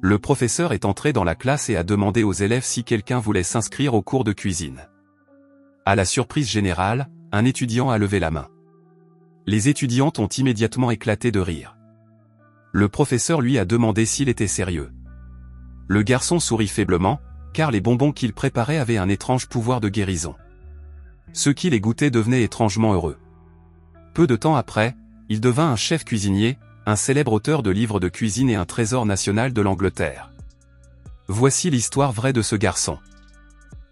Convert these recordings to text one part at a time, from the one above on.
Le professeur est entré dans la classe et a demandé aux élèves si quelqu'un voulait s'inscrire au cours de cuisine. À la surprise générale, un étudiant a levé la main. Les étudiantes ont immédiatement éclaté de rire. Le professeur lui a demandé s'il était sérieux. Le garçon sourit faiblement, car les bonbons qu'il préparait avaient un étrange pouvoir de guérison. Ceux qui les goûtaient devenaient étrangement heureux. Peu de temps après, il devint un chef cuisinier, un célèbre auteur de livres de cuisine et un trésor national de l'Angleterre. Voici l'histoire vraie de ce garçon.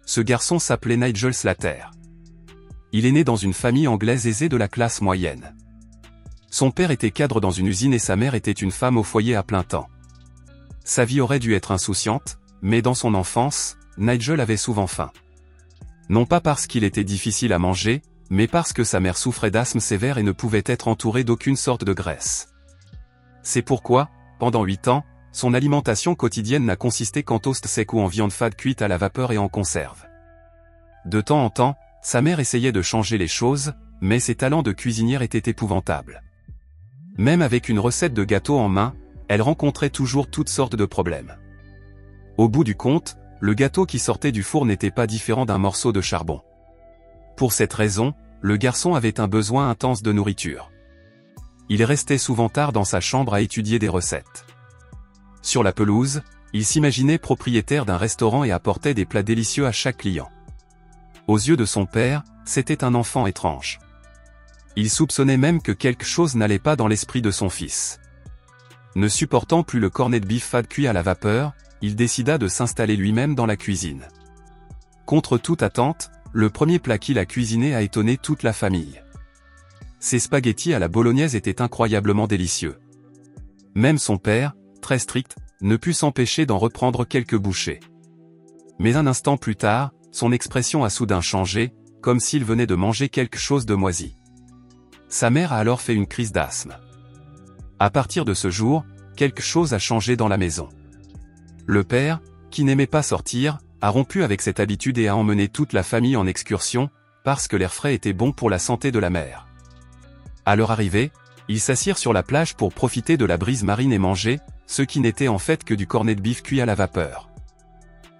Ce garçon s'appelait Nigel Slater. Il est né dans une famille anglaise aisée de la classe moyenne. Son père était cadre dans une usine et sa mère était une femme au foyer à plein temps. Sa vie aurait dû être insouciante, mais dans son enfance, Nigel avait souvent faim. Non pas parce qu'il était difficile à manger, mais parce que sa mère souffrait d'asthme sévère et ne pouvait être entourée d'aucune sorte de graisse. C'est pourquoi, pendant 8 ans, son alimentation quotidienne n'a consisté qu'en toast sec ou en viande fade cuite à la vapeur et en conserve. De temps en temps, sa mère essayait de changer les choses, mais ses talents de cuisinière étaient épouvantables. Même avec une recette de gâteau en main, elle rencontrait toujours toutes sortes de problèmes. Au bout du compte, le gâteau qui sortait du four n'était pas différent d'un morceau de charbon. Pour cette raison, le garçon avait un besoin intense de nourriture. Il restait souvent tard dans sa chambre à étudier des recettes. Sur la pelouse, il s'imaginait propriétaire d'un restaurant et apportait des plats délicieux à chaque client. Aux yeux de son père, c'était un enfant étrange. Il soupçonnait même que quelque chose n'allait pas dans l'esprit de son fils. Ne supportant plus le cornet de beef fade cuit à la vapeur, il décida de s'installer lui-même dans la cuisine. Contre toute attente, le premier plat qu'il a cuisiné a étonné toute la famille. Ses spaghettis à la bolognaise étaient incroyablement délicieux. Même son père, très strict, ne put s'empêcher d'en reprendre quelques bouchées. Mais un instant plus tard, son expression a soudain changé, comme s'il venait de manger quelque chose de moisi. Sa mère a alors fait une crise d'asthme. À partir de ce jour, quelque chose a changé dans la maison. Le père, qui n'aimait pas sortir, a rompu avec cette habitude et a emmené toute la famille en excursion, parce que l'air frais était bon pour la santé de la mère. À leur arrivée, ils s'assirent sur la plage pour profiter de la brise marine et manger, ce qui n'était en fait que du cornet de beef cuit à la vapeur.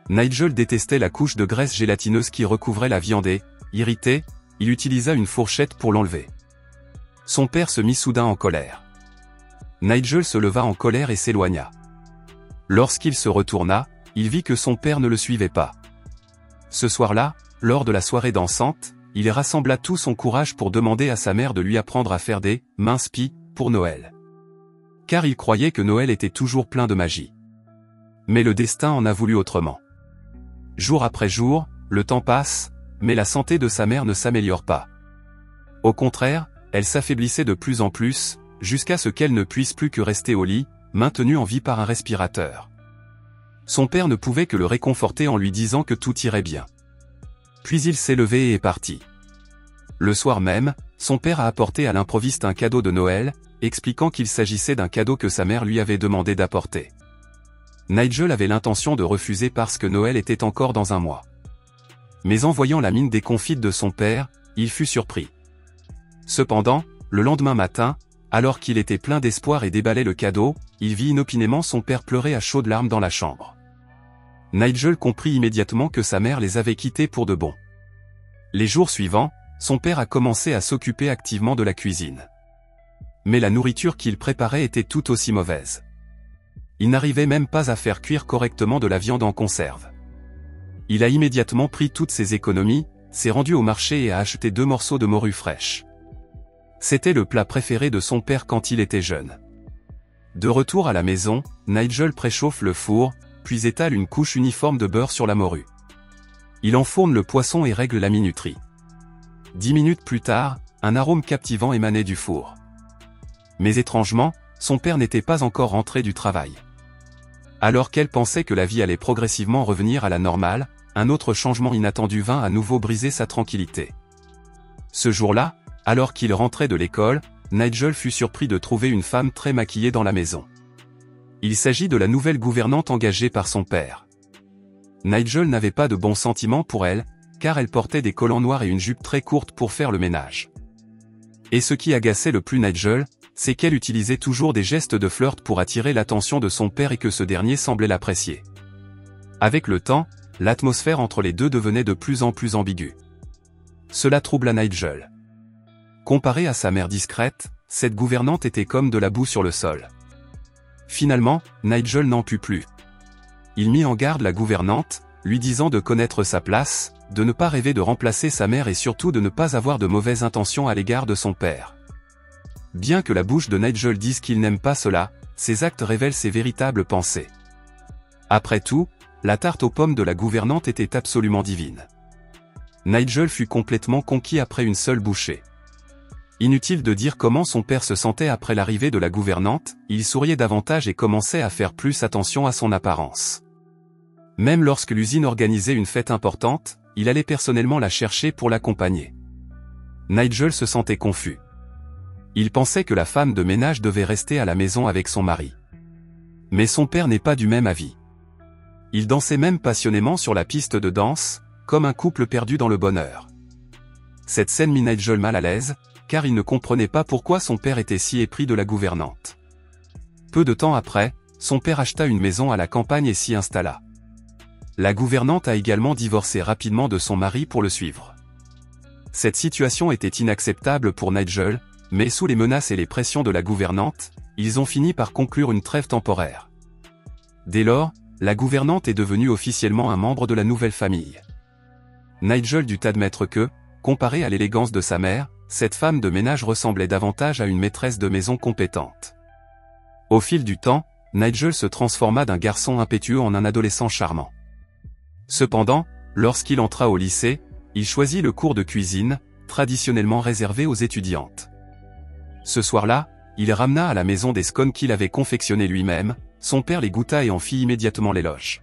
Nigel détestait la couche de graisse gélatineuse qui recouvrait la viande et, irrité, il utilisa une fourchette pour l'enlever. Son père se mit soudain en colère. Nigel se leva en colère et s'éloigna. Lorsqu'il se retourna, il vit que son père ne le suivait pas. Ce soir-là, lors de la soirée dansante, il rassembla tout son courage pour demander à sa mère de lui apprendre à faire des « mince pies » pour Noël. Car il croyait que Noël était toujours plein de magie. Mais le destin en a voulu autrement. Jour après jour, le temps passe, mais la santé de sa mère ne s'améliore pas. Au contraire, elle s'affaiblissait de plus en plus, jusqu'à ce qu'elle ne puisse plus que rester au lit, maintenue en vie par un respirateur. Son père ne pouvait que le réconforter en lui disant que tout irait bien. Puis il s'est levé et est parti. Le soir même, son père a apporté à l'improviste un cadeau de Noël, expliquant qu'il s'agissait d'un cadeau que sa mère lui avait demandé d'apporter. Nigel avait l'intention de refuser parce que Noël était encore dans un mois. Mais en voyant la mine déconfite de son père, il fut surpris. Cependant, le lendemain matin, alors qu'il était plein d'espoir et déballait le cadeau, il vit inopinément son père pleurer à chaudes larmes dans la chambre. Nigel comprit immédiatement que sa mère les avait quittés pour de bon. Les jours suivants, son père a commencé à s'occuper activement de la cuisine. Mais la nourriture qu'il préparait était tout aussi mauvaise. Il n'arrivait même pas à faire cuire correctement de la viande en conserve. Il a immédiatement pris toutes ses économies, s'est rendu au marché et a acheté 2 morceaux de morue fraîche. C'était le plat préféré de son père quand il était jeune. De retour à la maison, Nigel préchauffe le four, puis étale une couche uniforme de beurre sur la morue. Il enfourne le poisson et règle la minuterie. 10 minutes plus tard, un arôme captivant émanait du four. Mais étrangement, son père n'était pas encore rentré du travail. Alors qu'elle pensait que la vie allait progressivement revenir à la normale, un autre changement inattendu vint à nouveau briser sa tranquillité. Ce jour-là, alors qu'il rentrait de l'école, Nigel fut surpris de trouver une femme très maquillée dans la maison. Il s'agit de la nouvelle gouvernante engagée par son père. Nigel n'avait pas de bons sentiments pour elle, car elle portait des collants noirs et une jupe très courte pour faire le ménage. Et ce qui agaçait le plus Nigel, c'est qu'elle utilisait toujours des gestes de flirt pour attirer l'attention de son père et que ce dernier semblait l'apprécier. Avec le temps, l'atmosphère entre les deux devenait de plus en plus ambiguë. Cela troubla Nigel. Comparée à sa mère discrète, cette gouvernante était comme de la boue sur le sol. Finalement, Nigel n'en put plus. Il mit en garde la gouvernante, lui disant de connaître sa place, de ne pas rêver de remplacer sa mère et surtout de ne pas avoir de mauvaises intentions à l'égard de son père. Bien que la bouche de Nigel dise qu'il n'aime pas cela, ses actes révèlent ses véritables pensées. Après tout, la tarte aux pommes de la gouvernante était absolument divine. Nigel fut complètement conquis après une seule bouchée. Inutile de dire comment son père se sentait après l'arrivée de la gouvernante, il souriait davantage et commençait à faire plus attention à son apparence. Même lorsque l'usine organisait une fête importante, il allait personnellement la chercher pour l'accompagner. Nigel se sentait confus. Il pensait que la femme de ménage devait rester à la maison avec son mari. Mais son père n'est pas du même avis. Il dansait même passionnément sur la piste de danse, comme un couple perdu dans le bonheur. Cette scène mit Nigel mal à l'aise, car il ne comprenait pas pourquoi son père était si épris de la gouvernante. Peu de temps après, son père acheta une maison à la campagne et s'y installa. La gouvernante a également divorcé rapidement de son mari pour le suivre. Cette situation était inacceptable pour Nigel, mais sous les menaces et les pressions de la gouvernante, ils ont fini par conclure une trêve temporaire. Dès lors, la gouvernante est devenue officiellement un membre de la nouvelle famille. Nigel dut admettre que, comparé à l'élégance de sa mère, cette femme de ménage ressemblait davantage à une maîtresse de maison compétente. Au fil du temps, Nigel se transforma d'un garçon impétueux en un adolescent charmant. Cependant, lorsqu'il entra au lycée, il choisit le cours de cuisine, traditionnellement réservé aux étudiantes. Ce soir-là, il ramena à la maison des scones qu'il avait confectionnés lui-même, son père les goûta et en fit immédiatement l'éloge.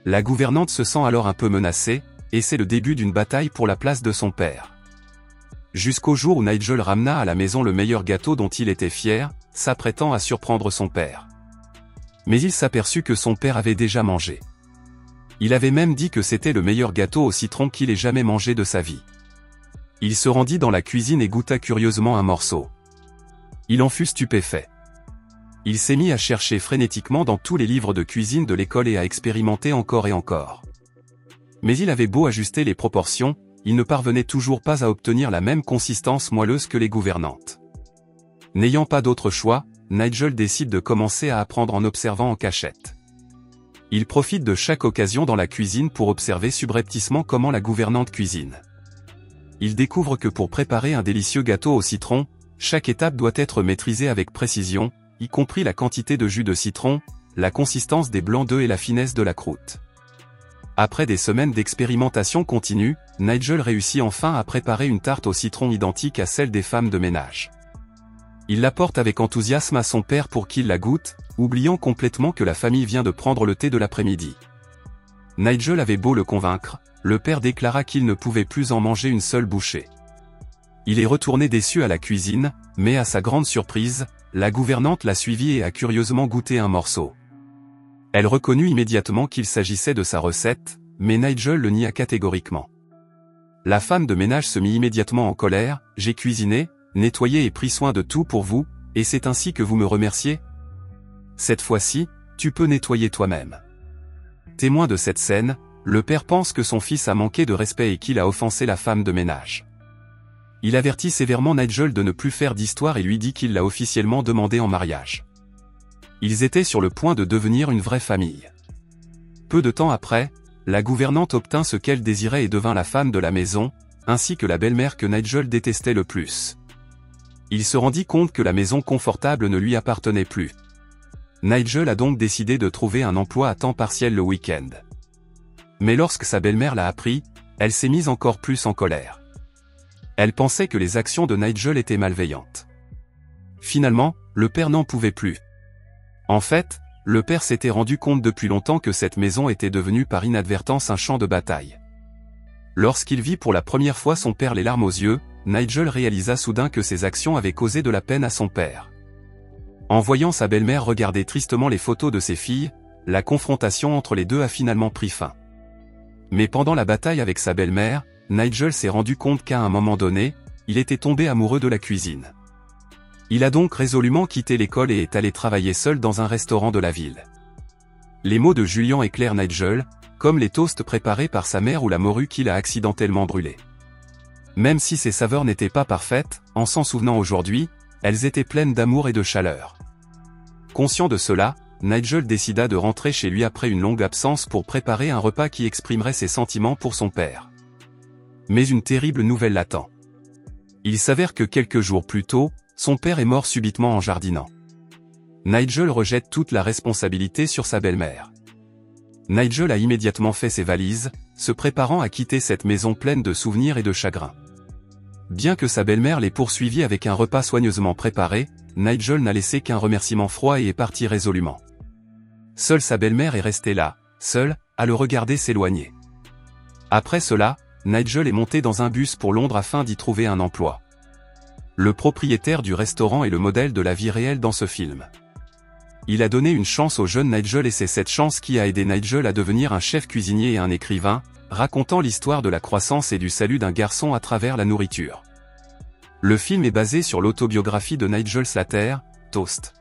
La gouvernante se sent alors un peu menacée, et c'est le début d'une bataille pour la place de son père. Jusqu'au jour où Nigel ramena à la maison le meilleur gâteau dont il était fier, s'apprêtant à surprendre son père. Mais il s'aperçut que son père avait déjà mangé. Il avait même dit que c'était le meilleur gâteau au citron qu'il ait jamais mangé de sa vie. Il se rendit dans la cuisine et goûta curieusement un morceau. Il en fut stupéfait. Il s'est mis à chercher frénétiquement dans tous les livres de cuisine de l'école et à expérimenter encore et encore. Mais il avait beau ajuster les proportions, il ne parvenait toujours pas à obtenir la même consistance moelleuse que les gouvernantes. N'ayant pas d'autre choix, Nigel décide de commencer à apprendre en observant en cachette. Il profite de chaque occasion dans la cuisine pour observer subrepticement comment la gouvernante cuisine. Il découvre que pour préparer un délicieux gâteau au citron, chaque étape doit être maîtrisée avec précision, y compris la quantité de jus de citron, la consistance des blancs d'œufs et la finesse de la croûte. Après des semaines d'expérimentation continue, Nigel réussit enfin à préparer une tarte au citron identique à celle des femmes de ménage. Il l'apporte avec enthousiasme à son père pour qu'il la goûte, oubliant complètement que la famille vient de prendre le thé de l'après-midi. Nigel avait beau le convaincre, le père déclara qu'il ne pouvait plus en manger une seule bouchée. Il est retourné déçu à la cuisine, mais à sa grande surprise, la gouvernante l'a suivi et a curieusement goûté un morceau. Elle reconnut immédiatement qu'il s'agissait de sa recette, mais Nigel le nia catégoriquement. La femme de ménage se mit immédiatement en colère. « J'ai cuisiné, nettoyé et pris soin de tout pour vous, et c'est ainsi que vous me remerciez ? Cette fois-ci, tu peux nettoyer toi-même. » Témoin de cette scène, le père pense que son fils a manqué de respect et qu'il a offensé la femme de ménage. Il avertit sévèrement Nigel de ne plus faire d'histoire et lui dit qu'il l'a officiellement demandé en mariage. Ils étaient sur le point de devenir une vraie famille. Peu de temps après, la gouvernante obtint ce qu'elle désirait et devint la femme de la maison, ainsi que la belle-mère que Nigel détestait le plus. Il se rendit compte que la maison confortable ne lui appartenait plus. Nigel a donc décidé de trouver un emploi à temps partiel le week-end. Mais lorsque sa belle-mère l'a appris, elle s'est mise encore plus en colère. Elle pensait que les actions de Nigel étaient malveillantes. Finalement, le père n'en pouvait plus. En fait, le père s'était rendu compte depuis longtemps que cette maison était devenue par inadvertance un champ de bataille. Lorsqu'il vit pour la première fois son père les larmes aux yeux, Nigel réalisa soudain que ses actions avaient causé de la peine à son père. En voyant sa belle-mère regarder tristement les photos de ses filles, la confrontation entre les deux a finalement pris fin. Mais pendant la bataille avec sa belle-mère, Nigel s'est rendu compte qu'à un moment donné, il était tombé amoureux de la cuisine. Il a donc résolument quitté l'école et est allé travailler seul dans un restaurant de la ville. Les mots de Julian éclairent Nigel, comme les toasts préparés par sa mère ou la morue qu'il a accidentellement brûlée. Même si ses saveurs n'étaient pas parfaites, en s'en souvenant aujourd'hui, elles étaient pleines d'amour et de chaleur. Conscient de cela, Nigel décida de rentrer chez lui après une longue absence pour préparer un repas qui exprimerait ses sentiments pour son père. Mais une terrible nouvelle l'attend. Il s'avère que quelques jours plus tôt, son père est mort subitement en jardinant. Nigel rejette toute la responsabilité sur sa belle-mère. Nigel a immédiatement fait ses valises, se préparant à quitter cette maison pleine de souvenirs et de chagrin. Bien que sa belle-mère l'ait poursuivi avec un repas soigneusement préparé, Nigel n'a laissé qu'un remerciement froid et est parti résolument. Seule sa belle-mère est restée là, seule, à le regarder s'éloigner. Après cela, Nigel est monté dans un bus pour Londres afin d'y trouver un emploi. Le propriétaire du restaurant est le modèle de la vie réelle dans ce film. Il a donné une chance au jeune Nigel et c'est cette chance qui a aidé Nigel à devenir un chef cuisinier et un écrivain, racontant l'histoire de la croissance et du salut d'un garçon à travers la nourriture. Le film est basé sur l'autobiographie de Nigel Slater, Toast.